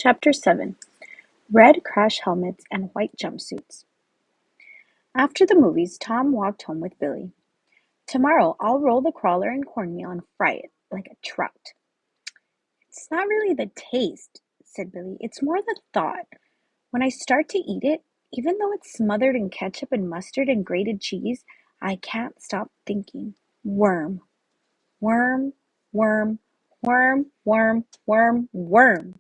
Chapter 7. Red Crash Helmets and White Jumpsuits. After the movies, Tom walked home with Billy. Tomorrow, I'll roll the crawler in cornmeal and fry it like a trout. It's not really the taste, said Billy. It's more the thought. When I start to eat it, even though it's smothered in ketchup and mustard and grated cheese, I can't stop thinking. Worm. Worm, worm, worm, worm, worm, worm.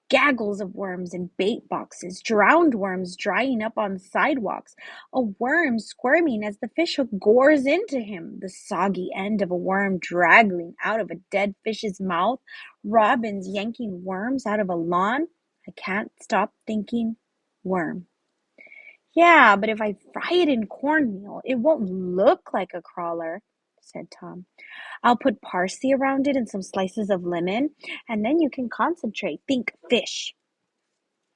Gaggles of worms in bait boxes, drowned worms drying up on sidewalks, a worm squirming as the fishhook gores into him, the soggy end of a worm draggling out of a dead fish's mouth, robins yanking worms out of a lawn. I can't stop thinking worm. Yeah, but if I fry it in cornmeal, it won't look like a crawler, said Tom. I'll put parsley around it and some slices of lemon, and then you can concentrate. Think fish.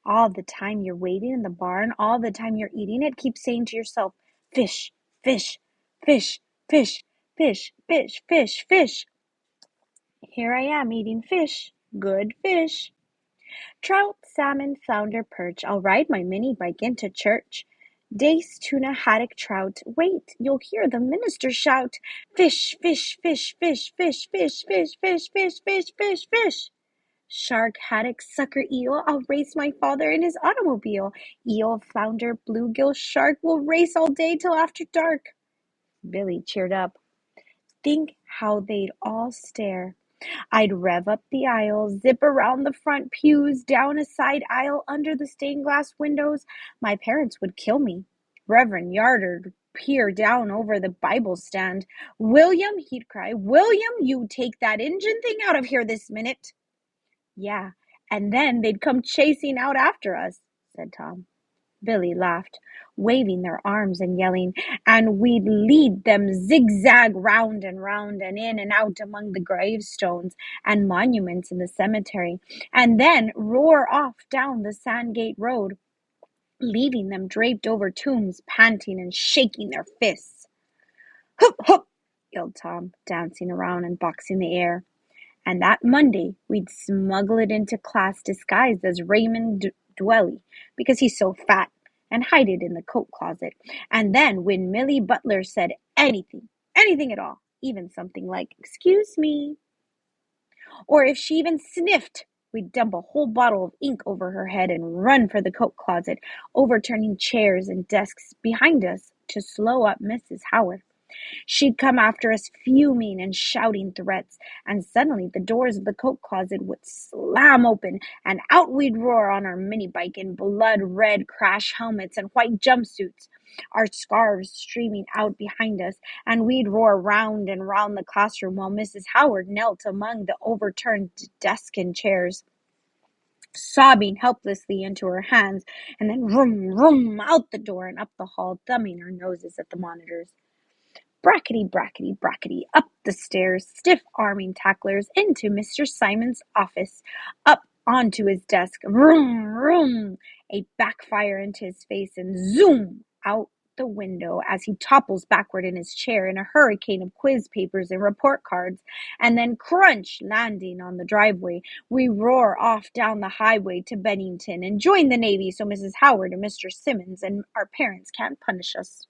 All the time you're waiting in the barn, all the time you're eating it, keep saying to yourself, fish, fish, fish, fish, fish, fish, fish, fish. Here I am eating fish. Good fish. Trout, salmon, flounder, perch. I'll ride my mini bike into church. Dace, tuna, haddock, trout. Wait, you'll hear the minister shout, fish, fish, fish, fish, fish, fish, fish, fish, fish, fish, fish, fish. Shark, haddock, sucker, eel, I'll race my father in his automobile. Eel, flounder, bluegill, shark, will race all day till after dark. Billy cheered up. Think how they'd all stare. I'd rev up the aisle, zip around the front pews, down a side aisle under the stained glass windows. My parents would kill me. Reverend Yarder'd peer down over the Bible stand. William, he'd cry, William, you take that engine thing out of here this minute. Yeah, and then they'd come chasing out after us, said Tom. Billy laughed, waving their arms and yelling, and we'd lead them zigzag round and in and out among the gravestones and monuments in the cemetery, and then roar off down the Sandgate Road, leaving them draped over tombs, panting and shaking their fists. Hoop, hoop, yelled Tom, dancing around and boxing the air. And that Monday, we'd smuggle it into class disguised as Raymond Dwelly, because he's so fat, and hide it in the coat closet. And then when Millie Butler said anything at all, even something like, excuse me, or if she even sniffed, we'd dump a whole bottle of ink over her head and run for the coat closet, overturning chairs and desks behind us to slow up Mrs. Howard. She'd come after us fuming and shouting threats, and suddenly the doors of the coat closet would slam open, and out we'd roar on our mini bike in blood-red crash helmets and white jumpsuits, our scarves streaming out behind us, and we'd roar round and round the classroom while Mrs. Howard knelt among the overturned desks and chairs, sobbing helplessly into her hands, and then vroom, vroom, out the door and up the hall, thumbing our noses at the monitors. Brackety, brackety, brackety, up the stairs, stiff-arming tacklers, into Mr. Simon's office, up onto his desk, vroom, vroom, a backfire into his face, and zoom, out the window as he topples backward in his chair in a hurricane of quiz papers and report cards, and then crunch, landing on the driveway. We roar off down the highway to Bennington and join the Navy so Mrs. Howard and Mr. Simmons and our parents can't punish us.